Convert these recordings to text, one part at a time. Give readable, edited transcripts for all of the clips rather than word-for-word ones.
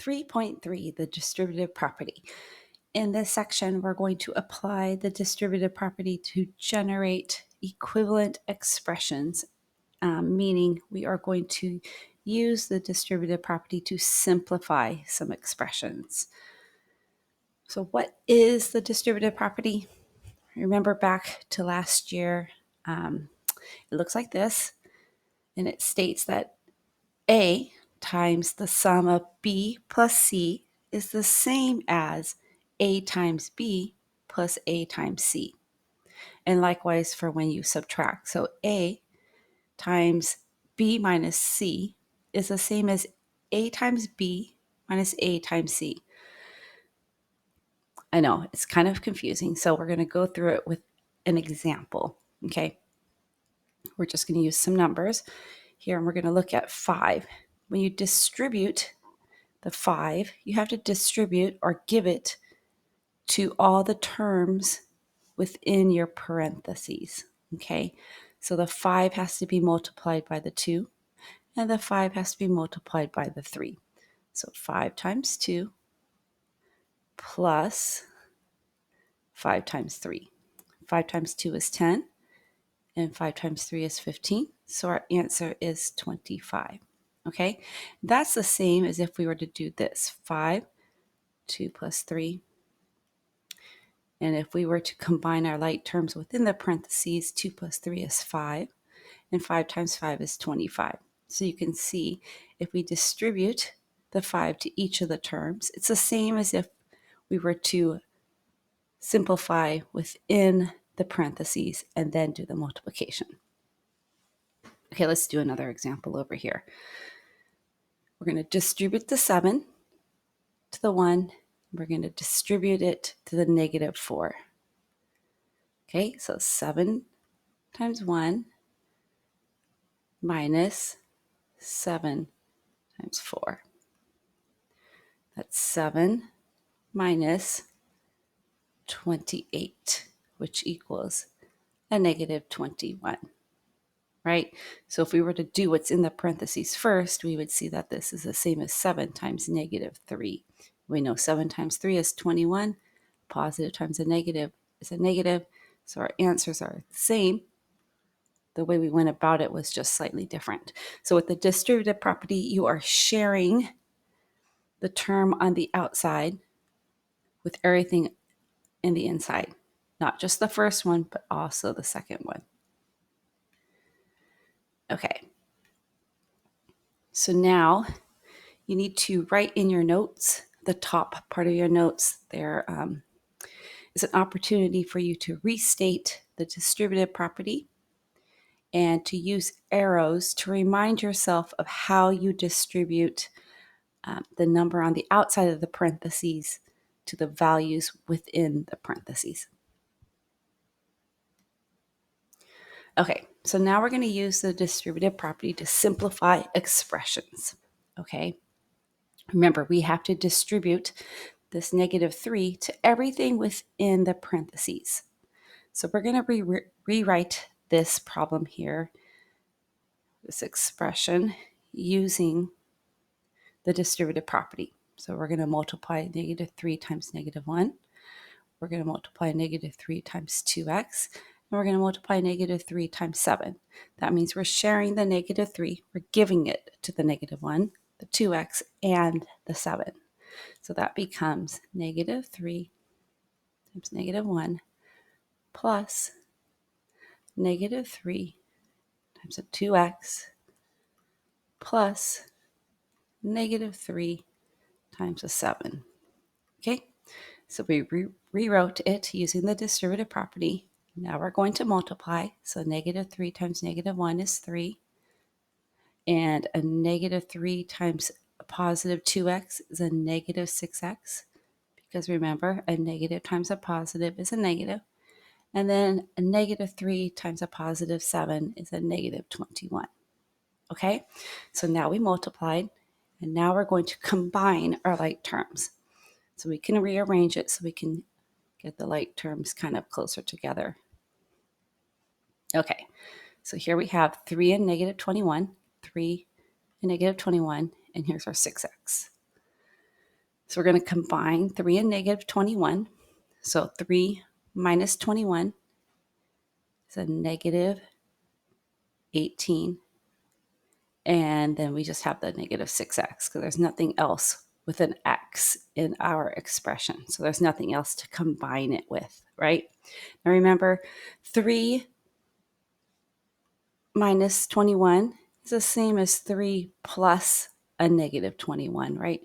3.3, the distributive property. In this section, we're going to apply the distributive property to generate equivalent expressions, meaning we are going to use the distributive property to simplify some expressions. So what is the distributive property? Remember back to last year, it looks like this, and it states that A times the sum of B plus C is the same as A times B plus A times C. And likewise for when you subtract. So A times B minus C is the same as A times B minus A times C. I know it's kind of confusing, so we're going to go through it with an example. Okay, we're just going to use some numbers here, and we're going to look at 5. When you distribute the 5, you have to distribute or give it to all the terms within your parentheses. Okay, so the 5 has to be multiplied by the 2, and the 5 has to be multiplied by the 3. So 5 times 2 plus 5 times 3. 5 times 2 is 10, and 5 times 3 is 15. So our answer is 25. Okay, that's the same as if we were to do this. 5, 2 plus 3. And if we were to combine our like terms within the parentheses, 2 plus 3 is 5, and 5 times 5 is 25. So you can see if we distribute the 5 to each of the terms, it's the same as if we were to simplify within the parentheses and then do the multiplication. Okay, let's do another example over here. We're going to distribute the 7 to the 1. We're going to distribute it to the negative 4. Okay, so 7 times 1 minus 7 times 4. That's 7 minus 28, which equals a negative 21, right? So if we were to do what's in the parentheses first, we would see that this is the same as 7 times negative 3. We know 7 times 3 is 21. Positive times a negative is a negative. So our answers are the same. The way we went about it was just slightly different. So with the distributive property, you are sharing the term on the outside with everything in the inside. Not just the first one, but also the second one. Okay. So now you need to write in your notes, the top part of your notes, there is an opportunity for you to restate the distributive property and to use arrows to remind yourself of how you distribute the number on the outside of the parentheses to the values within the parentheses. Okay, so now we're going to use the distributive property to simplify expressions. Okay, remember we have to distribute this negative 3 to everything within the parentheses. So we're going to rewrite this problem here, this expression, using the distributive property. So we're going to multiply negative 3 times negative 1. We're going to multiply negative 3 times 2x. And we're going to multiply negative 3 times 7. That means we're sharing the negative 3. We're giving it to the negative 1, the 2x, and the 7. So that becomes negative 3 times negative 1 plus negative 3 times a 2x plus negative 3 times a 7. Okay, so we rewrote it using the distributive property. Now we're going to multiply. So negative 3 times negative 1 is 3. And a negative 3 times a positive 2x is a negative 6x. Because remember, a negative times a positive is a negative. And then a negative 3 times a positive 7 is a negative 21. Okay, so now we multiplied. And now we're going to combine our like terms. So we can rearrange it so we can get the like terms kind of closer together. Okay, so here we have 3 and negative 21, 3 and negative 21, and here's our 6x. So we're going to combine 3 and negative 21. So 3 minus 21 is a negative 18. And then we just have the negative 6x because there's nothing else with an x in our expression. So there's nothing else to combine it with, right? Now remember, 3 minus 21 is the same as 3 plus a negative 21, right?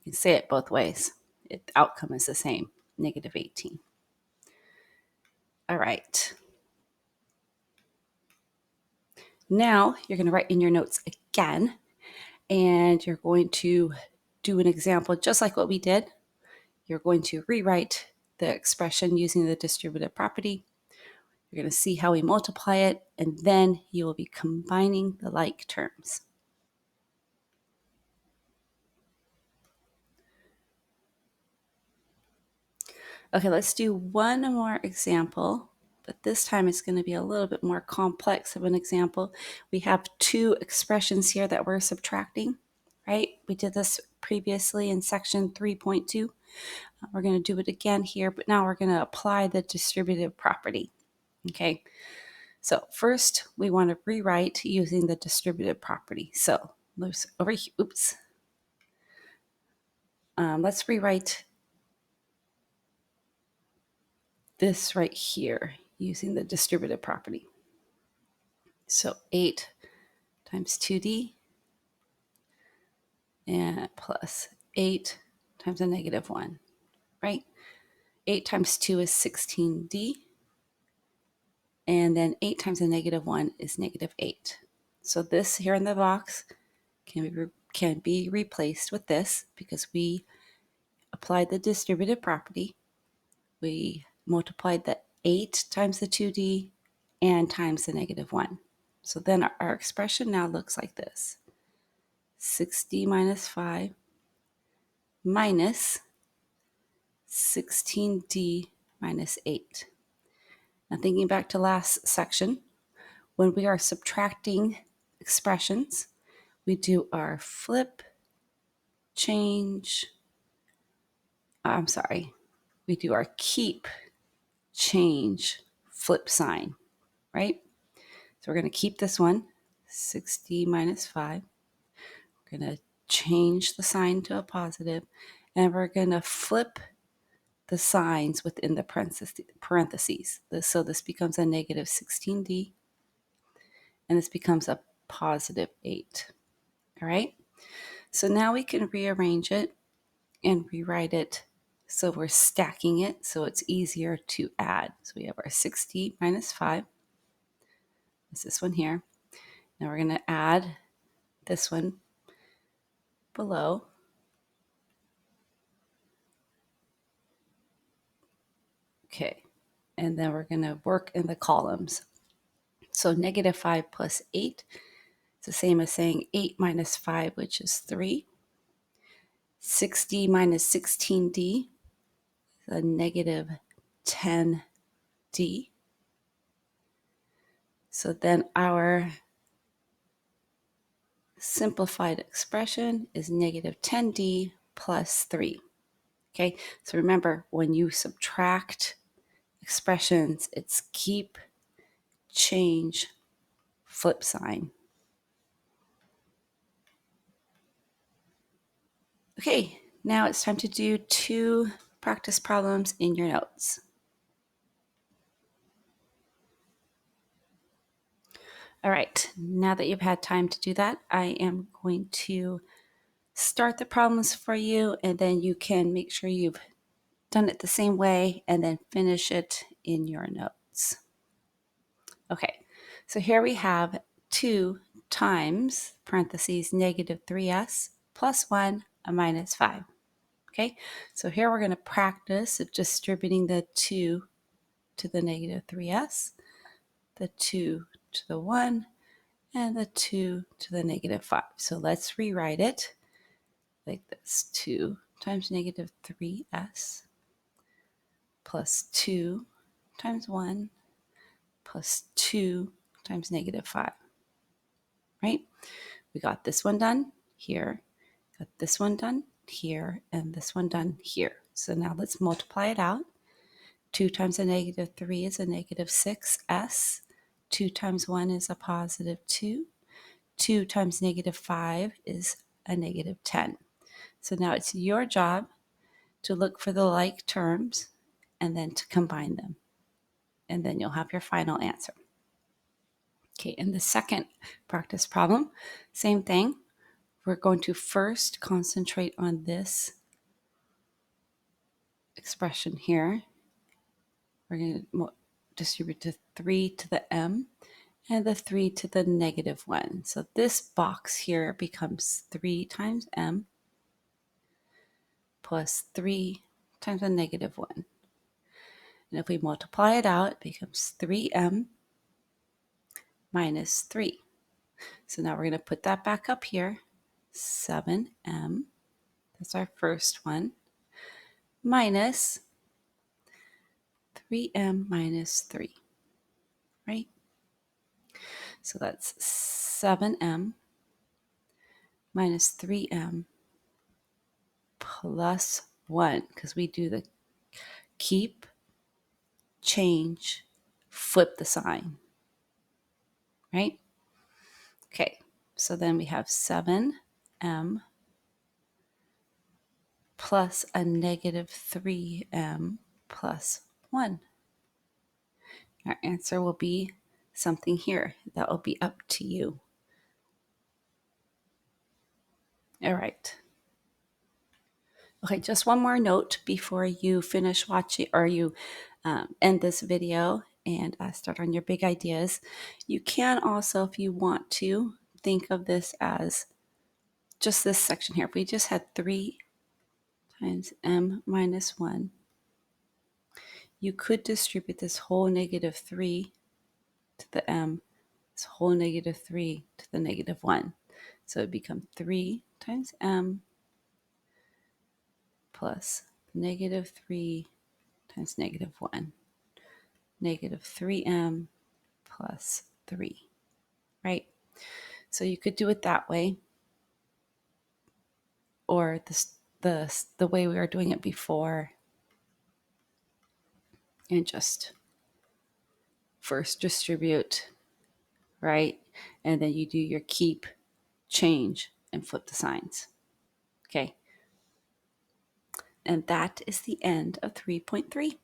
You can say it both ways. The outcome is the same, negative 18. All right. Now you're going to write in your notes again, and you're going to do an example just like what we did. You're going to rewrite the expression using the distributive property. You're going to see how we multiply it, and then you will be combining the like terms. Okay, let's do one more example, but this time it's going to be a little bit more complex of an example. We have two expressions here that we're subtracting, right? We did this previously in section 3.2. We're going to do it again here, but now we're going to apply the distributive property. Okay, so first we want to rewrite using the distributive property. So let's over here, oops. Let's rewrite this right here using the distributive property. So 8 times 2d and plus 8 times a negative 1, right? 8 times 2 is 16d, and then 8 times a negative 1 is negative 8. So this here in the box can be replaced with this because we applied the distributive property. We multiplied the 8 times the 2d and times the negative 1. So then our expression now looks like this. 6d minus 5 minus 16d minus 8. Now thinking back to last section, when we are subtracting expressions, we do our flip, change, we do our keep, change, flip sign, right? So we're going to keep this one, 6d minus 5. We're going to change the sign to a positive, and we're going to flip the signs within the parentheses. So this becomes a negative 16d, and this becomes a positive 8. All right? So now we can rearrange it and rewrite it so we're stacking it so it's easier to add. So we have our 6d minus 5. It's this one here. Now we're going to add this one below. Okay. And then we're going to work in the columns. So negative 5 plus 8 is the same as saying 8 minus 5, which is 3. 6d minus 16d is a negative 10d. So then our simplified expression is negative 10d plus 3. Okay, so remember, when you subtract expressions, it's keep, change, flip sign. Okay, now it's time to do 2 practice problems in your notes. All right, now that you've had time to do that, I am going to start the problems for you, and then you can make sure you've done it the same way and then finish it in your notes. Okay, so here we have 2 times, parentheses, negative 3s plus 1 minus 5. Okay, so here we're going to practice distributing the 2 to the negative 3s, the 2 to the 1, and the 2 to the negative 5. So let's rewrite it like this. 2 times negative 3s plus 2 times 1 plus 2 times negative 5. Right? We got this one done here, got this one done, here and this one done here. So now let's multiply it out. 2 times a negative 3 is a negative 6s. 2 times 1 is a positive 2. 2 times negative 5 is a negative 10. So now it's your job to look for the like terms and then to combine them. And then you'll have your final answer. Okay, in the second practice problem, same thing. We're going to first concentrate on this expression here. We're going to distribute the 3 to the m and the 3 to the negative 1. So this box here becomes 3 times m plus 3 times a negative 1. And if we multiply it out, it becomes 3m minus 3. So now we're going to put that back up here. 7m, that's our first one, minus 3m minus 3, right? So that's 7m minus 3m plus 1, because we do the keep, change, flip the sign, right? Okay, so then we have 7m plus a negative 3m plus 1. Our answer will be something here. That will be up to you. All right. Okay, just one more note before you finish watching or you end this video and start on your big ideas. You can also, if you want to, think of this as just this section here. If we just had 3 times m minus 1, you could distribute this whole negative 3 to the m, this whole negative 3 to the negative 1. So it would become 3 times m plus negative 3 times negative 1. Negative 3m plus 3, right? So you could do it that way, or the way we were doing it before, and just first distribute, right? And then you do your keep, change, and flip the signs. Okay. And that is the end of 3.3.